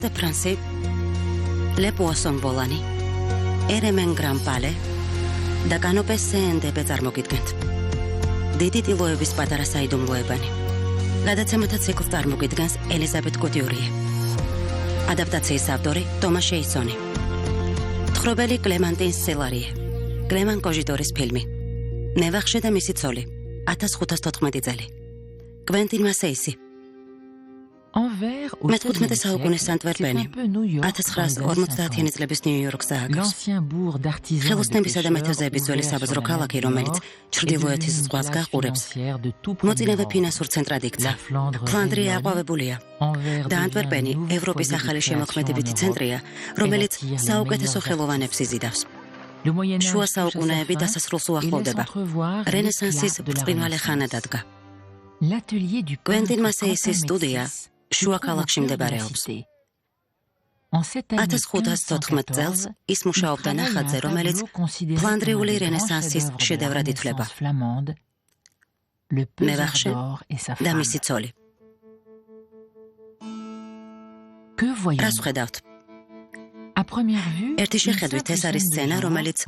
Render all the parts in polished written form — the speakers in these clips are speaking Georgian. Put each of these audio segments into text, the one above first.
de Franci, Le Poisson Volani, Eremen Grampale, და კანოპეს სეენდები წარმოგიდგენთ. დიდი ტილოების პატარა საიდუმლოებანი. გადაცემათა ციკლს წარმოგიდგენს ელიზაბეთ კუტიურიე. ადაპტაციის ავტორი ტომას შეისონი. თხრობელი კლემანტინ სელარიე. კლემან კოჟიტორის ფილმი. ნევახშე და მისი ცოლი. 1514 წელი. კვენტინ მასეისი. მე-15 საუკუნის ანტვერპენი 1950-იანი წლების ნიუ-იორკს დააგავს. ხელოსნებისა და მეთევზეების ძველი საბაზრო ქალაქი, რომელიც ჩრდილოეთის ზღვას გაყურებს, მოწინავე ფინანსურ ცენტრად იქცა. ფლანდრია აყვავებულია და ანტვერპენი ევროპის ახალი შემოქმედებითი ცენტრია, რომელიც საუკეთესო ხელოვანებს იზიდავს. შუა საუკუნეები დასასრულს უახლოვდება. რენესანსის ბრწყინვალე ხანა დადგა. კვენტინ მასეისის სტუდია შუა ქალაქში მდებარეობს. 1514 წელს ის მუშაობდა ნახატზე, რომელიც ფლანდრიული რენესანსის შედევრად ითვლება. ნევახშე და მისი ცოლი. რას ვხედავთ? ერთი შეხედვით ეს არის სცენა, რომელიც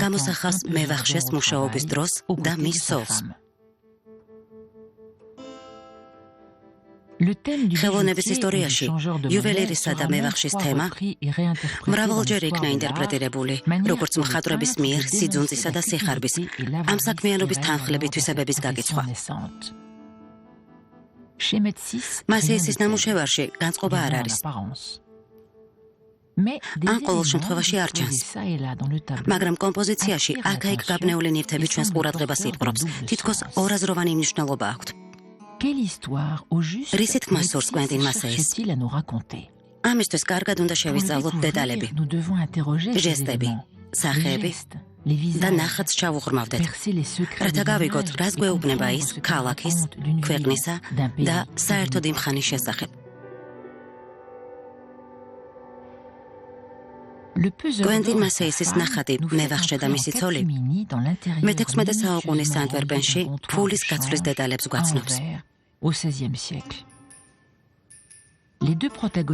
გამოსახავს მევახშეს მუშაობის დროს და მის სოლს. ხელოვნების ისტორიაში იუველირისა და მევახშის თემა მრავალჯერ იქნა ინტერპრეტირებული, როგორც მხატვრების მიერ სიძუნწისა და სიხარბის, ამ საქმიანობის თანხლებით თვისებების გაკიცხვა. მასეისის ნამუშევარში განწყობა არ არის. ან ყოველ შემთხვევაში არ ჩანს. მაგრამ კომპოზიციაში აქა-იქ გაბნეული ნივთები ჩვენს ყურადღებას იპყრობს, თითქოს ორაზროვანი მნიშვნელობა აქვთ. რისით გმასურს კვენტინ მასეის? ამისთვის კარგად უნდა შევისწავლოთ დეტალები, ჟესტები, სახეები და ნახატს ჩავუღრმავდეთ, რათა გავიგოთ, რას გვეუბნება ის ქალაქის, ქვეყნისა და საერთოდ იმ ხანის შესახებ. კვენტინ მასეისის ნახატი მევახშე და მისი ცოლი მე-16 საუკუნის ანტვერპენში ფულის გაცვლის დეტალებს გვაცნობს.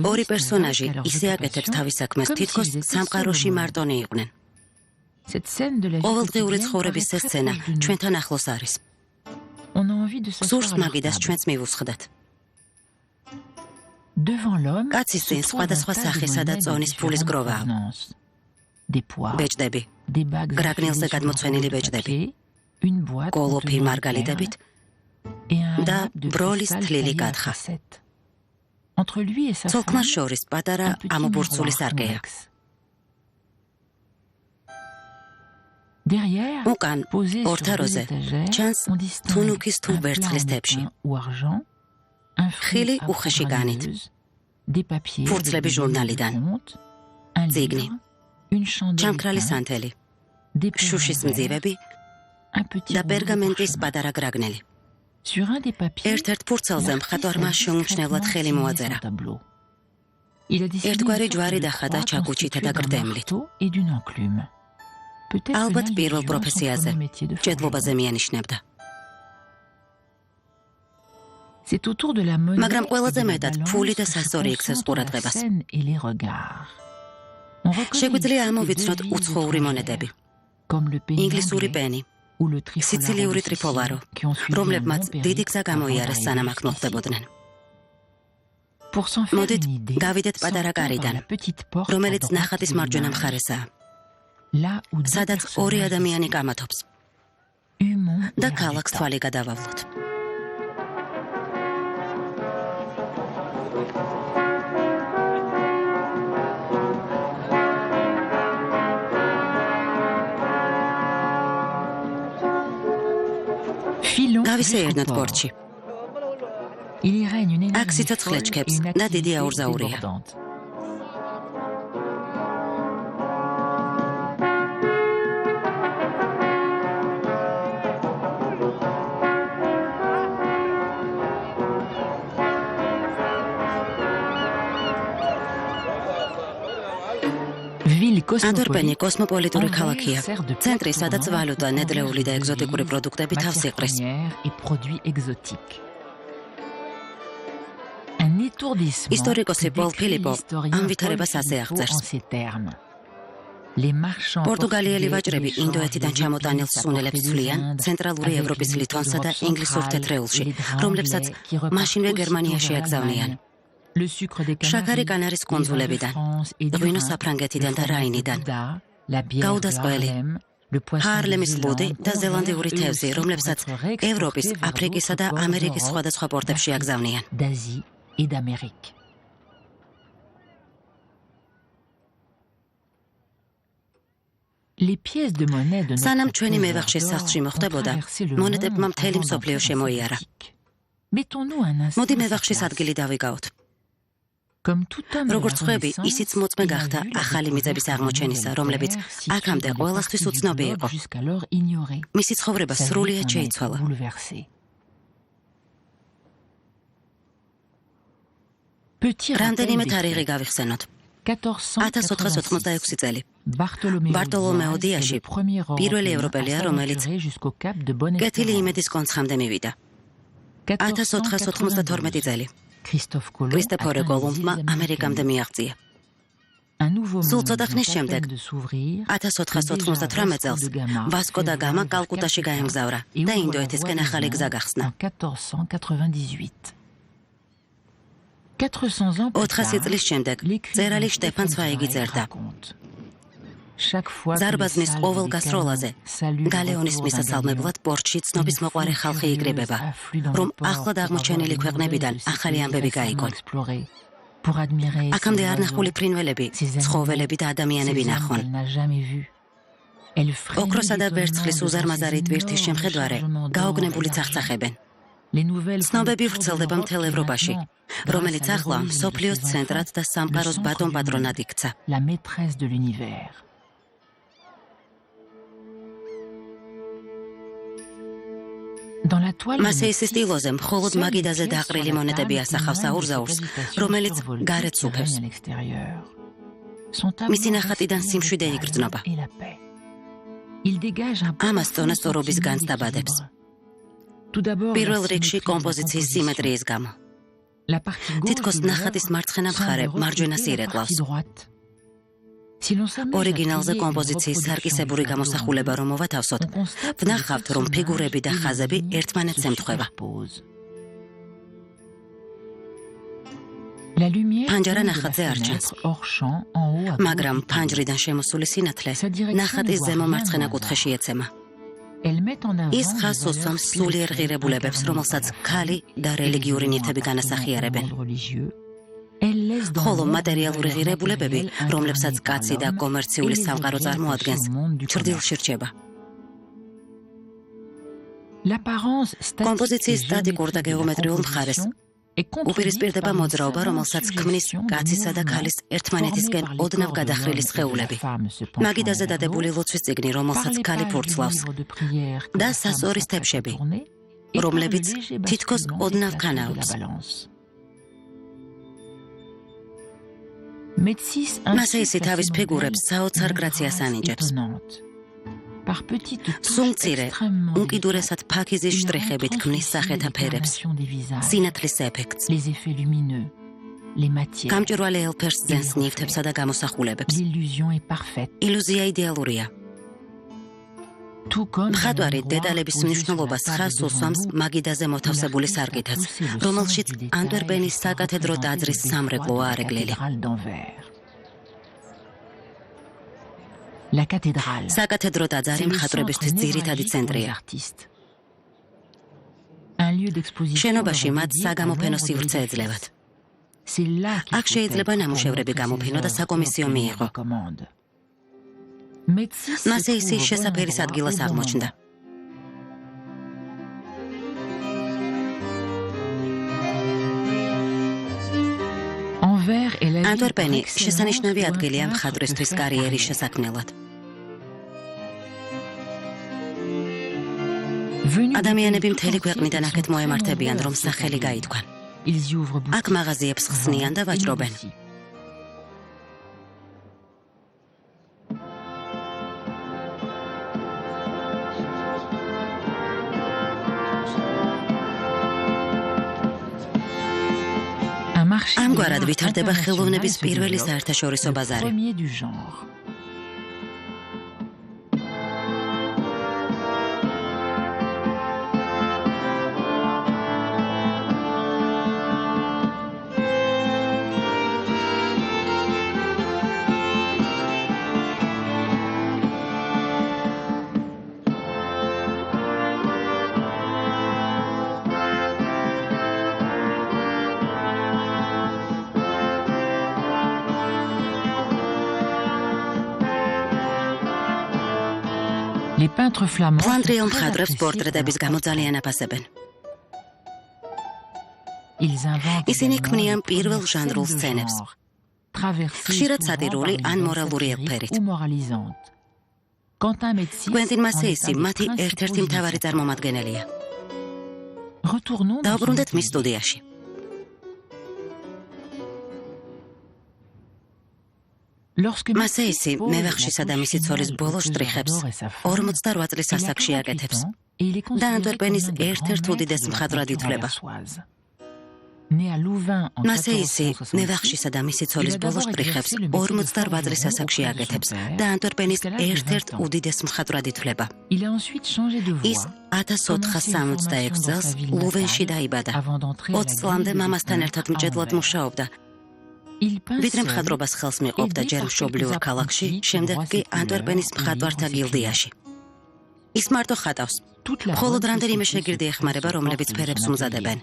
ორი პერსონაჟი ისე აკეთებს თავის საქმეს, თითქოს სამყაროში მარტონი იყვნენ. ყოველდღიური ცხოვრების ეს სცენა ჩვენთან ახლოს არის. გსურს მაგიდას ჩვენც მივუსხდათ. კაცის წინ სხვადასხვა სახისა და წონის ფულის გროვაა. ბეჭდები, გრაგნილზე გადმოცვენილი ბეჭდები, კოლოფი მარგალიტებით და ბროლის თლილი კათხა. ცოლ-ქმარს შორის პატარა ამობურცული სარკეა. უკან ორთაროზე ჩანს თუნუქის თუ ვერცხლის თეფში. ხილი უხეში განით, ფურცლები ჟურნალიდან, წიგნი, ჩამქრალი სანთელი, შუშის მძივები და პერგამენტის პატარა გრაგნელი. ერთ-ერთ ფურცელზე მხატვარმა შეუმჩნევლად ხელი მოაწერა. ერთგვარი ჯვარი დახატა ჩაკუჩითა და გრდემლით. ალბათ პირველ პროფესიაზე, ჭედლობაზე მიანიშნებდა. მაგრამ ყველაზე მეტად ფული და სასწორი იქცევს ყურადღებას. შეგვიძლია ამოვიცნოთ უცხოური მონეტები, ინგლისური პენი, სიცილიური ტრიფოლარო, რომლებმაც დიდი გზა გამოიარეს სანამ აქ მოხვდებოდნენ. მოდით გავიდეთ პატარა კარიდან, რომელიც ნახატის მარჯვენა მხარესაა, სადაც ორი ადამიანი კამათობს და ქალაქს თვალი გადავავლოთ. გავისეირნოთ პორტში. აქ სიცოცხლე ჩქეფს და დიდი აურზაურია. ანტვერპენი კოსმოპოლიტური ქალაქია, ცენტრი, სადაც ვალუტა, ნედლეული და ეგზოტიკური პროდუქტები თავს იყრის. ისტორიკოსი პოლ ფილიპო ამ ვითარებას ასე აღწერს. პორტუგალიელი ვაჭრები ინდოეთიდან ჩამოტანილ სუნელებს ცვლიან ცენტრალური ევროპის ლითონსა და ინგლისურ თეთრეულში, რომლებსაც მაშინვე გერმანიაში აკზავნიან. შაქარი კანარის კუნძულებიდან, ღვინო საფრანგეთიდან და რაინიდან, გაუდას ყველი, ჰარლემის ლუდი და ზელანდიური თევზი, რომლებსაც ევროპის, აფრიკისა და ამერიკის სხვადასხვა პორტებში აკზავნიან. სანამ ჩვენი მევახში სახლში მოხდებოდა, მონეტებმა მთელი მსოფლიო შემოიარა. მოდი მევახშის ადგილი დავიგავოთ. როგორც ხვები, ისიც მოწმე გახდა ახალი მიწების აღმოჩენისა, რომლებიც აქამდე ყველასთვის უცნობი იყო. მისი ცხოვრება სრულიად შეიცვალა. რამდენიმე თარიღი გავიხსენოთ. 1486 წელი. ბარტოლომეო დიაში პირველი ევროპელია, რომელიც კეთილი იმედის კონცხამდე მივიდა. 1492 წელი. კრისტოფორე კოლუმბმა ამერიკამდე მიაღწია. სულ ცოტა ხნის შემდეგ, 1498 წელს, ვასკო და გამა კალკუტაში გაემგზავრა და ინდოეთისკენ ახალი გზა გახსნა. 400 წლის შემდეგ წერალი შტეფან ცვაიგი წერდა. ზარბაზნის ყოველ გასროლაზე გალეონის მისასალმებლად პორტში ცნობის მოყვარე ხალხი იკრიბება, რომ ახლად აღმოჩენილი ქვეყნებიდან ახალი ამბები გაიგონ. აქამდე არ ნახული ფრინველები, ცხოველები და ადამიანები ნახონ. ოქროსა და ვერცხლის უზარმაზარი ტვირთის შემხედვარე გაოგნებული წახწახებენ. ცნობები ვრცელდება მთელ ევროპაში, რომელიც ახლა მსოფლიოს ცენტრად და სამყაროს ბატონ პატრონად იქცა. მასეისის სტილოზე მხოლოდ მაგიდაზე დაყრილი მონეტები ასახავს აურზაურს, რომელიც გარეთ სუფევს. მისი ნახატიდან სიმშვიდე იგრძნობა. ამას წონასწორობის განცდაბადებს. პირველ რიგში კომპოზიციის სიმეტრიის გამო. თითქოს ნახატის მარცხენა მხარე მარჯვენა სირეკლავს. ორიგინალზე კომპოზიციის სარკისებური გამოსახულება რომ მოვათავსოთ, ვნახავთ, რომ ფიგურები და ხაზები ერთმანეთს ემთხვევა. ფანჯარა ნახატზე არ ჩანს, მაგრამ ფანჯრიდან შემოსული სინათლე ნახატის ზემო მარცხენა კუთხეში ეცემა. ის ხაზს უსვამს სულიერ ღირებულებებს, რომელსაც ქალი და რელიგიური ნივთები განასახიერებენ. ხოლო მატერიალური ღირებულებები, რომლებსაც კაცი და კომერციული სამყარო წარმოადგენს, ჩრდილში რჩება. კომპოზიციის სტატიკურ და გეომეტრიულ მხარეს უპირისპირდება მოძრაობა, რომელსაც ქმნის კაცისა და ქალის ერთმანეთისკენ ოდნავ გადახრილი სხეულები. მაგიდაზე დადებული ლოცვის წიგნი, რომელსაც ქალი ფურცლავს, და სასწორის თებშები, რომლებიც თითქოს ოდნავ ქანაობს. მასეისი თავის ფიგურებს საოცარ გრაციას ანიჭებს. სულმცირე, უკიდურესად ფაქიზის შტრიხებით ქმნის სახეთა ფერებს, სინათლის ეფექტს. გამჭვირვალე ელფერს ძენს ნივთებსა და გამოსახულებებს. ილუზია იდეალურია. მხატვარი დეტალების მნიშვნელობას ხაზს უსვამს მაგიდაზე მოთავსებული სარკითაც, რომელშიც ანტვერპენის საკათედრო ტაძრის სამრეკლოა არეგლილი. საკათედრო ტაძარი მხატვრებისთვის ძირითადი ცენტრია. შენობაში მათ საგამოფენო სივრცე ეძლევათ. აქ შეიძლება ნამუშევრები გამოფენო და საკომისიო მიიღო. მასეისი შესაფერის ადგილას აღმოჩნდა. ანტვერპენი შესანიშნავი ადგილია მხატვრისთვის კარიერის შესაქმნელად. ადამიანები მთელი ქვეყნიდან აქეთ მოემართებიან, რომ სახელი გაითქვან. აქ მაღაზიებს ხსნიან და ვაჭრობენ. ამგვარად ვითარდება ხელოვნების პირველი საერთაშორისო ბაზარი. ფლანდრიელ მხატვრებს პორტრეტების გამო ძალიან აფასებენ. ისინი ქმნიან პირველ ჟანრულ სცენებს, ხშირად სატირული ან მორალური ელფერით. კვენტინ მასეისი მათი ერთ-ერთი მთავარი წარმომადგენელია. დაუბრუნდეთ მის სტუდიაში. მასეისი მევახშისა და მისი ცოლის ბოლო შტრიხებს 48 წლის ასაკში აკეთებს და ანტვერპენის ერთ-ერთ უდიდეს მხატვრად ითვლება. მასეისი მევახშისა და მისი ცოლის ბოლო შტრიხებს 48 წლის ასაკში აკეთებს და ანტვერპენის ერთ-ერთ უდიდეს მხატვრად ითვლება. ის 1466 წელს ლუვენში დაიბადა. 20 წლამდე მამასთან ერთად მჭედლად მუშაობდა. ვიდრე მხატვრობას ხელს მიყოფდა ჯერ მშობლიურ ქალაქში, შემდეგ კი ანტვერპენის მხატვართა გილდიაში. ის მარტო ხატავს. მხოლოდ რამდენიმე შეგირდი ეხმარება, რომლებიც ფერებს უმზადებენ.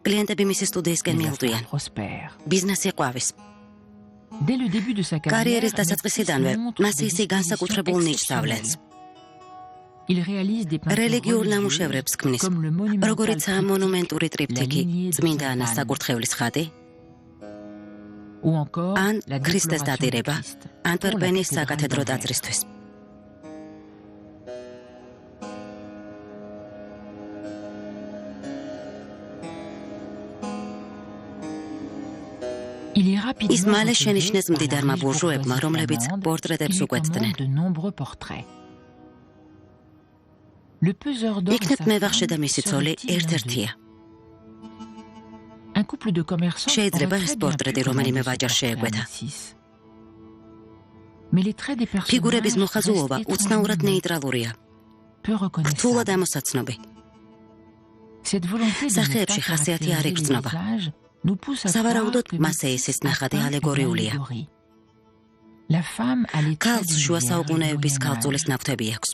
კლიენტები მისი სტუდიისკენ მიელვდიან. ბიზნესი ყვავის. კარიერის დასაწყისიდანვე მასეისი განსაკუთრებულ ნიჭს ავლენს. რელიგიურ ნამუშევრებს ქმნის, როგორიცაა მონუმენტური ტრიპტიქი წმინდა ანას საკურთხევლის ხატი, ან ქრისტეს დატირება ანტვერპენის საკათედრო ტაძრისთვის. ის მალე შენიშნეს მდიდარმა ბურჟუებმა, რომლებიც პორტრეტებს უკვეთდნენ. იქნებ მევახშე და მისი ცოლი ერთ-ერთია. შეიძლება ეს პორტრეტი რომელიმე ვაჯარ შეეკვეთა. ფიგურების მოხაზულობა უცნაურად ნეიტრალურია. რთულად ამოსაცნობი. სახეებში ხასიათი არ იგრძნობა. სავარაუდოდ მასეისის ნახატი ალეგორიულია. ქალს შუა საუკუნეების ქალწულის ნაკვთები აქვს.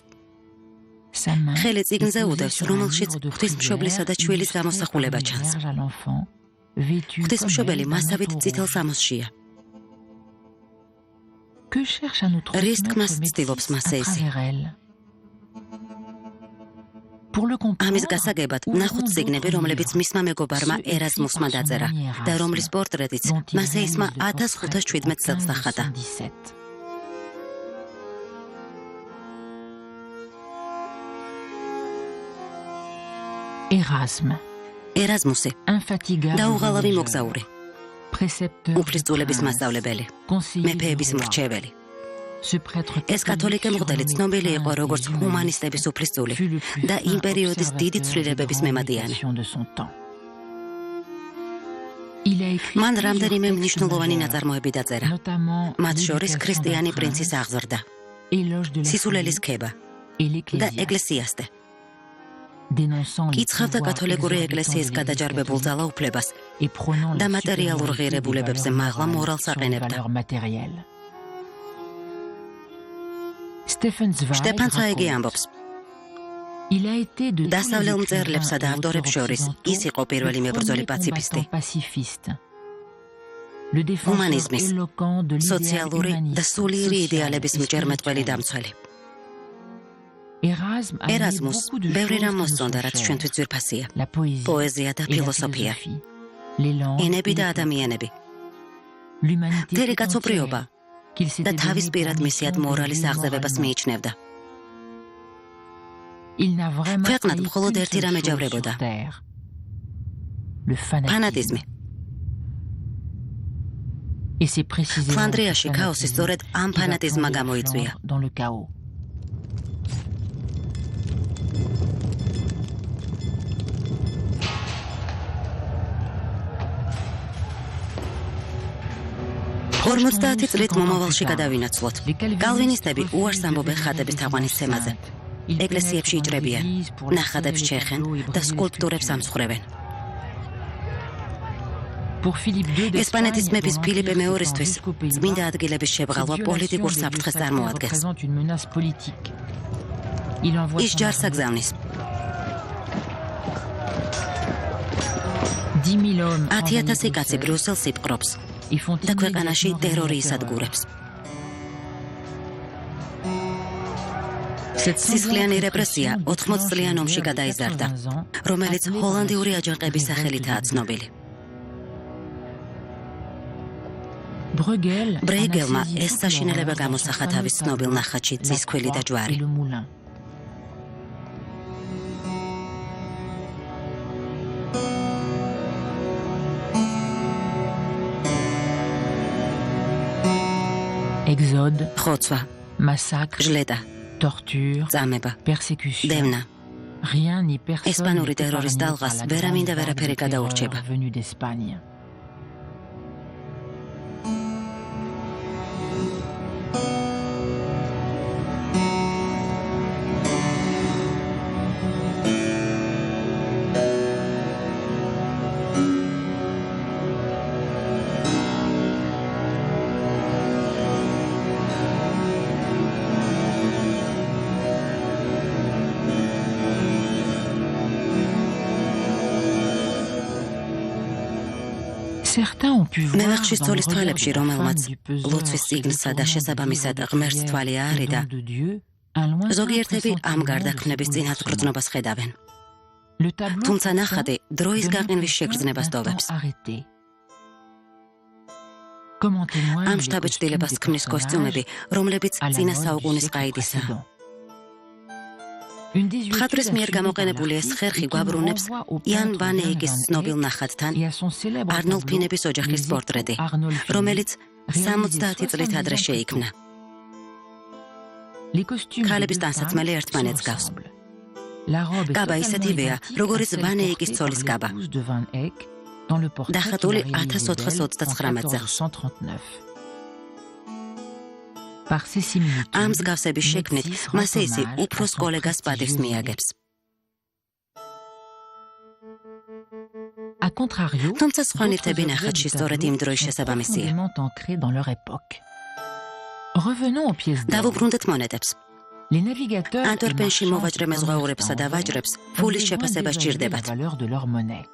ხელი წიგნზე უდევს, რომელშიც ღვთისმშობლისა და ჩვილის გამოსახულება ჩანს. ღვთისმშობელი მასავით წითელ სამოსშია. რის თქმას ცდილობს მასეისი? ამის გასაგებად ნახოთ წიგნები, რომლებიც მისმა მეგობარმა ერაზმუსმა დაწერა და რომლის პორტრეტიც მასეისმა 1517 წელს დახატა. ერაზმუსი დაუღალავი მოგზაური, უფლისწულების მასწავლებელი, მეფეების მრჩეველი. ეს კათოლიკე მღვდელი ცნობილი იყო როგორც ჰუმანისტების უფლისწული და იმ პერიოდის დიდი ცვლილებების მემატიანე. მან რამდენიმე მნიშვნელოვანი ნაწარმოები დაწერა, მათ შორის ქრისტიანი პრინცის აღზრდა, სისულელის ქება და ეკლესიასტე. კიცხავდა კათოლიკური ეკლესიის გადაჯარბებულ ძალაუფლებას და მატერიალურ ღირებულებებზე მაღლა მორალს აყენებდა. შტეფან ცვაიგი ამბობს, დასავლელ მწერლებსა და ავტორებს შორის ის იყო პირველი მებრძოლი პაციფისტი. ჰუმანიზმის, სოციალური და სულიერი იდეალების მჭერმეტყველი დამცველი. ერაზმუს ბევრი რამ მოსწონდა, რაც ჩვენთვის ძვირფასია. პოეზია და ფილოსოფია, ენები და ადამიანები, მთელი კაცობრიობა და თავის პირად მისიად მორალის აღზევებას მიიჩნევდა. ქვეყნად მხოლოდ ერთი რამ ეჯავრებოდა: ფანატიზმი. ფლანდრიაში ქაოსი სწორედ ამ ფანატიზმმა გამოიწვია. 50 წლით მომავალში გადავინაცვლოთ. კალვინისტები უარს ამბობენ ხატების თაყვანისცემაზე. ეკლესიებში იჭრებიან, ნახატებს ჩეხენ და სკულპტურებს ამსხვრევენ. ესპანეთის მეფის ფილიპე მეორესთვის წმინდა ადგილების შებრალვა პოლიტიკურ საფრთხეს წარმოადგენს. ის ჯარს აგზავნის. 10,000 კაცი ბრიუსელს იპყრობს და ქვეყანაში ტერორი ისადგურებს. სისხლიანი რეპრესია 80 წლიან ომში გადაიზარდა, რომელიც ჰოლანდიური აჯანყების სახელითაა ცნობილი. ბრეიგელმა ეს საშინელება გამოსახა თავის ცნობილ ნახატში წისქვილი და ჯვარი. Exode, ხოცვა, massacre, ჟლეტა, torture, წამება, persécution. დევნა. Rien ni personne ესპანური n'était ტერორის parvenu დალღას par la ვერამინდა grande ვერაფერი vague de გადაურჩება. terreur venue d'Espagne. Certains ont pu voir მევახში dans le სწოლის regard თვალებში, de la რომელმაც femme du peseur ლოცვის წიგნსა და შესაბამისად ღმერთს თვალი აარიდა, de Dieu, un lointain ზოგიერთები ამ pressentiment გარდაქმნების de წინათ bouleversement. გრძნობას ხედავენ. Le tableau თუმცა pourtant ნახატი დროის donne გაყინვის l'impression შეგრძნებას d'un temps ტოვებს. arrêté. Comme en témoignent ამ les შტაბეჭდილებას costumes des ქმნის კოსტიუმები, რომლებიც à la წინა mode du საუკუნის siècle ყაიდისაა. précédent. Une des მხატვრის études მიერ assumées გამოყენებული par ეს l'artiste ხერხი et qui გვაბრუნებს renvoie au იან peintre ვან Jan ეიკის van ცნობილ Eyck ნახატთან, et à son célèbre არნოლდ tableau ფინების ოჯახის Les პორტრეტი, époux Arnold Philippe, რომელიც réalisé 70 წლით 70 ადრე ans შეიქმნა. Les costumes ქალების des deux ტანსაცმელი femmes ერთმანეთს se გავს. ressemblent. La robe est კაბა totalement ისეთივეა, identique როგორც à celle ვან ეიკის portée ცოლის par კაბა. l'épouse de Van Eyck dans le portrait qu'il a დახატული réalisé d'elle en 1439 წელს. 1439. Par ces similitudes, ამ მსგავსების შექმნით Métis მას rend ისი hommage à უფროს son კოლეგას პატივს prestigieux მიაგებს. A contrario, თუმცა სხვა d'autres ნივთები objets ნახატში du სწორედ tableau იმ დროის sont შესაბამისია. profondément ancrés dans leur époque. Revenons aux pièces d'or. დავუბრუნდეთ მონეტებს. Les navigateurs et ანტვერპენში marchands მოვაჭრე qui მეზღვაურებსა და commercent en ვაჭრებს mer ფულის ont შეფასება besoin სჭირდებათ. d'évaluer la valeur de leur monnaie.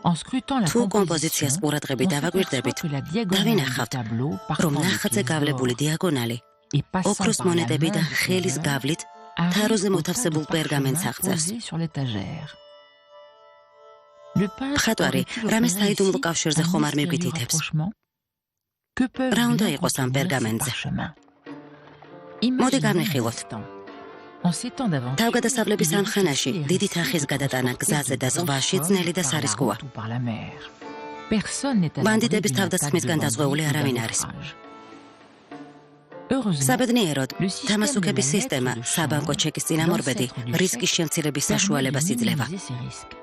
En scrutant la თუ composition, კომპოზიციას ყურადღებით on დავაგვირდებით, s'aperçoit que la diagonale du დავინახავთ, tableau რომ partant des ნახატზე pièces გავლებული d'or დიაგონალი et passant ოქროს par la მონეტებიდან main du ხელის tailleur, გავლით arrive თაროზე au tas de მოთავსებულ პერგამენტს parchemins აღწევს. posés sur l'étagère. Le peintre მხატვარი aurait-il რამეს opéré საიდუმლო ici კავშირზე un ხომ არ mystérieux მივკითითებს. rapprochement? Que peuvent რა უნდა bien იყოს ამ contenir ces პერგამენტზე? parchemins? მოდი Imaginons გამიხილოთ. un instant. En ces temps d'aventure, თავგადასავლების il est ამ ხანაში difficile et დიდი risqué თანხის de გადატანა transporter გზაზე და de ზღვაში grosses ძნელი და sommes par la სარისკოა. route ou par la mer. Personne n'est à l'abri ბანდიტების d'une attaque თავდასხმისგან de დაზღვეული bandits ou არავინ d'un არის. naufrage. Heureusement, საბედნიეროდ, Le système თამასუქების de la სისტემა lettre de საბანკო change, ჩეკის წინამორბედი l'ancêtre du რისკის chèque, შემცირების permet de საშუალებას იძლევა. minimiser ces risques.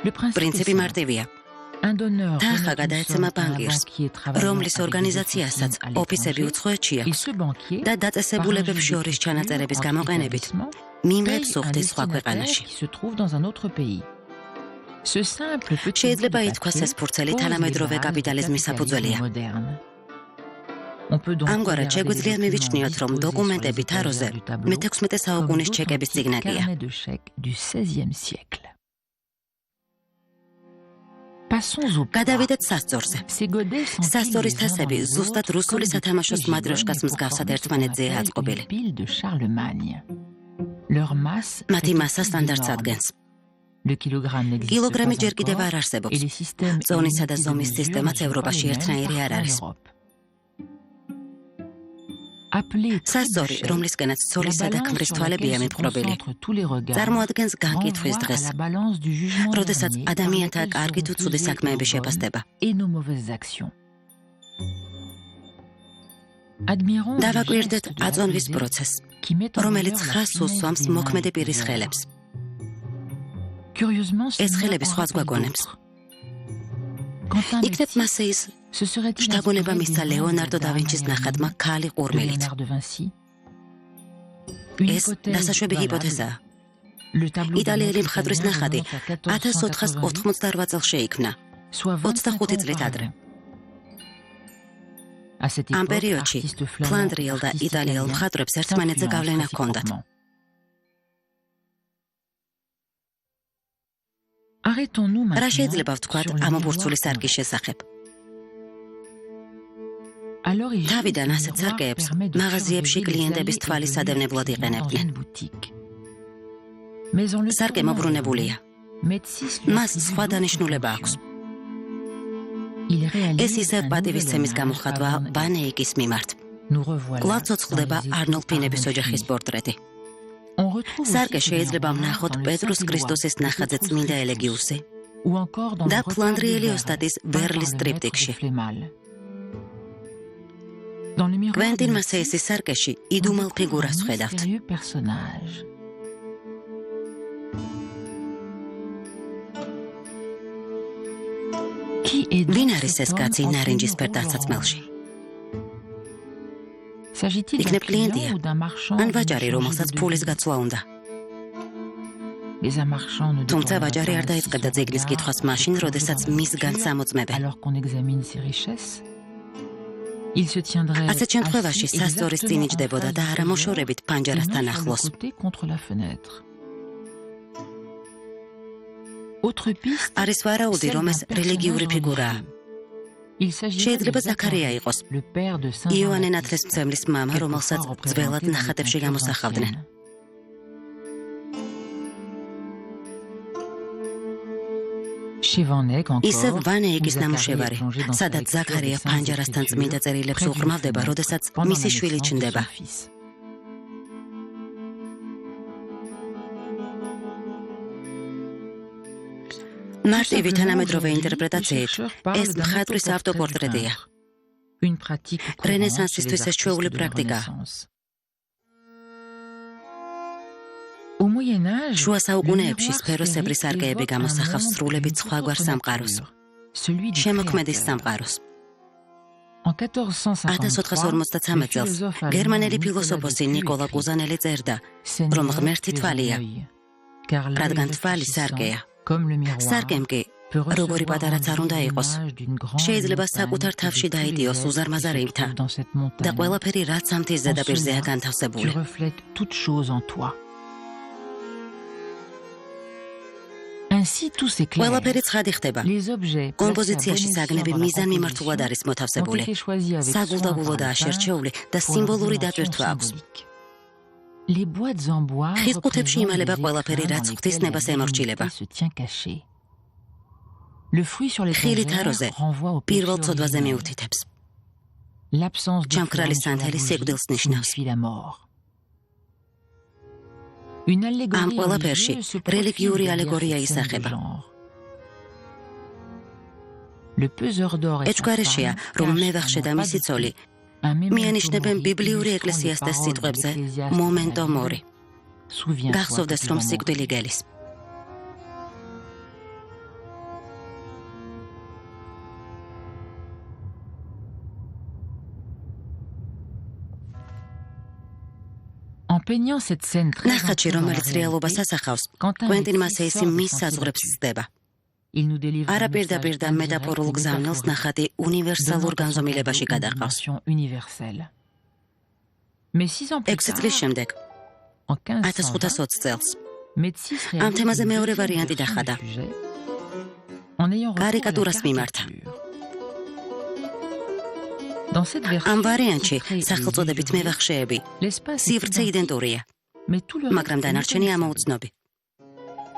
Le principe est პრინციპი simple. მარტივია. Un donneur თანხა remet une გადაეცემა somme à un ბანკირს, banquier travaillant რომლის avec des ორგანიზაციასაც officines à ოფისები l'étranger, უცხოეთში et აქვს ce banquier, და par un დაწესებულებებს jeu შორის d'écriture ჩანაწერების entre გამოყენებით établissements, მიმღებს paye un უხდის სხვა destinataire ქვეყანაში. qui se trouve dans un autre pays. Ce simple petit შეიძლება bout de ითქვას papier ეს ფურცელი pose les თანამედროვე bases du კაპიტალიზმის საფუძველია. capitalisme moderne. On peut donc ამგვარად regarder შეგვიძლია les მივიჩნიოთ, რომ documents დოკუმენტები disposés sur les თაროზე étagères du tableau მე-16 comme საუკუნის ჩეკების d'authentiques წიგნებია. carnets de chèques du XVIe siècle. Passons au plat. გადავიდეთ სასწორზე. Ces godets sont-ils სასწორის les uns dans თასები les ზუსტად autres რუსული comme des სათამაშოს petits მადროშკას gibelets მსგავსად pour ერთმანეთზეა former ce qu'on აწყობილი. appelle une pile de Charlemagne. Leur masse მათი est მასა aussi სტანდარტს énorme. ადგენს. Le kilogramme n'existe კილოგრამი pas ჯერ კიდევ encore არ არსებობს. et les systèmes ზონისა და unités de ზომის mesure სისტემაც ne sont pas ევროპაში les mêmes ერთნაირი არ partout en არის. Europe. Appelé სასწორი, რომლისკენაც ცოლისა და ქმრის თვალებია მიპყრობილი, წარმოადგენს განკითხვის დღეს, როდესაც ადამიანთა კარგი თუ ცუდი საქმეები შეფასდება. დავაკვირდეთ აწონვის პროცესს, რომელიც ხაზს უსვამს მოქმედი პირის ხელებს. ეს ხელები სხვას გვაგონებს. იქნებ მასეის შთაგონება მისცა ლეონარდო და ვინჩის ნახატმა ქალი ყურმილით. ეს დასაშვები ჰიპოთეზაა. იტალიელი მხატვრის ნახატი 1488 წელს შეიქმნა, 25 წლით ადრე. ამ პერიოდში ფლანდრიელ და იტალიელ მხატვრებს ერთმანეთზე გავლენა ჰქონდათ. რა შეიძლება ვთქვათ ამ ბურცული სარკის შესახებ? თავიდან ასეთ სარკეებს მაღაზიებში კლიენტების თვალის სადევნებლად იყენებდნენ. სარკე მობრუნებულია. მას სხვა დანიშნულება აქვს. ეს ისევ პატივისცემის გამოხატვა ვან ეიკის მიმართ. კვლავ ცოცხლდება არნოლდ ფინების ოჯახის პორტრეტი. სარკე შეიძლება ვნახოთ პეტრუს ქრისტოსის ნახატზე წმინდა ელეგიუსი და ფლანდრიელი ოსტატის ვერლის ტრიპტიკში. კვენტინ მასეისის სარკეში იდუმალ ფიგურას ვხედავთ. ვინ არის ეს კაცი ნარინჯისფერ ტაცაცმელში? იქნებ კლიენტია, ან ვაჭარი, რომელსაც ფულის გაცვლა უნდა. თუმცა ვაჭარი არ დაიწყებდა ძეგლის კითხვას მაშინ, როდესაც მისგან წამოწმებენ. ასეთ შემთხვევაში სასტორის წინ იჯდებოდა და არა მოშორებით ფანჯარასთან ახლოს. არის ვარაუდი, რომ ეს რელიგიური ფიგურაა. შეიძლება ზაქარია იყოს, იოანე ნათლისმცემლის მამა, რომელსაც ძველად ნახატებში გამოსახავდნენ. ისევ ვან ეიკის ნამუშევარი, სადაც ზაქარია ფანჯარასთან წმინდა წერილებს უღრმავდება, როდესაც მისი შვილი ჩნდება. მარტივი თანამედროვე ინტერპრეტაციით, ეს მხატვრის ავტოპორტრეტია. რენესანსისთვის ეს ჩვეული პრაქტიკაა. შუა საუკუნეებში სფეროსებრი სარკეები გამოსახავს სრულებით სხვაგვარ სამყაროს, შემოქმედის სამყაროს. 1453 წელს გერმანელი ფილოსოფოსი ნიკოლა კუზანელი წერდა, რომ ღმერთი თვალია, რადგან თვალი სარკეა. სარკემ კი, როგორი პატარაც არ უნდა იყოს, შეიძლება საკუთარ თავში დაიდიოს უზარმაზარი მთა და ყველაფერი რაც ამ მთის ზედაპირზეა განთავსებული. ყველაფერი ცხადი ხდება. კომპოზიციაში საგნები მიზანმიმართულად არის მოთავსებული, საგულდაგულო და შერჩეული და სიმბოლური დატვირთვა აქვს. ხის ყუთებში იმალება ყველაფერი, რაც ღვთისნებას ემორჩილება. ხილი თაროზე პირველ ცოდვაზე მიუთითებს. ჩამქრალი სანთელი სიკვდილს ნიშნავს. ამ ყველაფერში რელიგიური ალეგორია ისახება. ეჭვგარეშეა, რომ მევახშე და მისი ცოლი მიანიშნებენ ბიბლიური ეკლესიასთან სიტყვებზე მომენტო მორი. გახსოვდეს, რომ სიკვდილი გელის. ნახატში, რომელიც რეალობას ასახავს, კვენტინ მასეისი მის საზღვრებს ცდება. არა პირდაპირ და მეტაფორულ გზავნილს ნახატი უნივერსალურ განზომილებაში გადაყავს. 6 წლის შემდეგ, 1520 წელს, ამ თემაზე მეორე ვარიანტი დახადა. კარიკატურას მიმართა. ამ ვარიანტში სახელწოდებით მევახშეები სივრცე იდენტურია, მაგრამ დანარჩენი ამოუცნობი.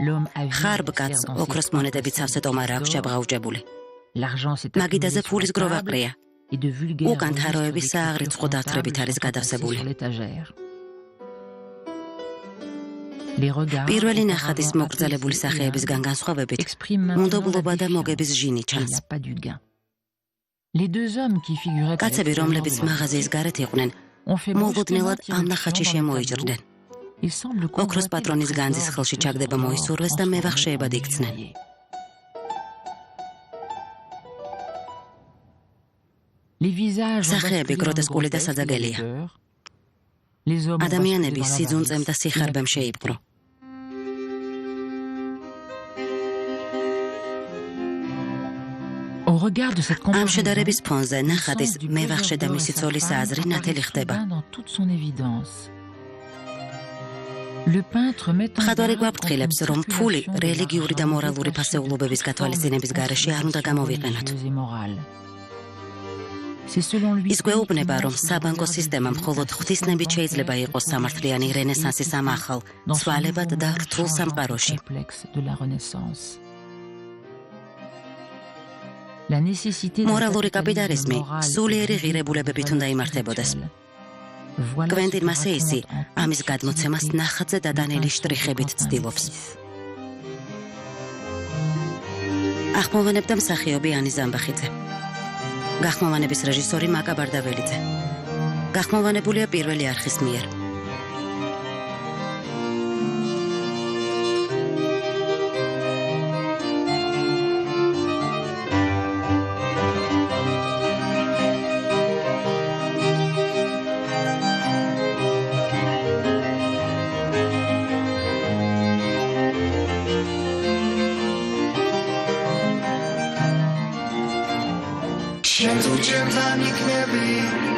ხარბ კაცს ოქროს მონეტებით სავსე ტომარა აქვს ჩაბღაუჭებული. მაგიდაზე ფულის გროვაყრია. უკან თაროების სააღრიცხო დათრებით არის გადავსებული. პირველი ნახატის მოგრძალებული სახეებისგან განსხვავებით, მუნდობლობა და მოგების ჟინი ჩანს. კაცები, რომლებიც მაღაზიის გარეთ იყვნენ, მოულოდნელად ამ ნახატში შემოიჭრდნენ. ოქროს პატრონის განძის ხელში ჩაგდება მოისურვეს და მევახშეებად იქცნენ. სახეები გროტესკული და საძაგელია. ადამიანები სიძუნწემ და სიხარბემ შეიპყრო. ამ შედარების ფონზე ნახატის მევახშე და მისი ცოლის აზრი ნათელი ხდება. მხატვარი გვაფრთხილებს, რომ ფული რელიგიური და მორალური ფასეულობების გათვალისწინების გარეშე არ უნდა გამოვიყენოთ. ის გვეუბნება, რომ საბანკო სისტემა მხოლოდ ღვთისნებით შეიძლება იყოს სამართლიანი რენესანსის ამ ახალ, ცვალებად და რთულ სამყაროში. მორალური კაპიტალიზმი სულიერი ღირებულებებით უნდა იმართებოდეს. კვენტინ მასეისი ამის გადმოცემას ნახატზე დადანელი შტრიხებით ცდილობს. ახმოვანებდა მსახიობი ანი ზამბახიძე. გახმოვანების რეჟისორი მაკა ბარდაველიძე. გახმოვანებულია პირველი არხის მიერ. შენ თუ ჩემთან იქნები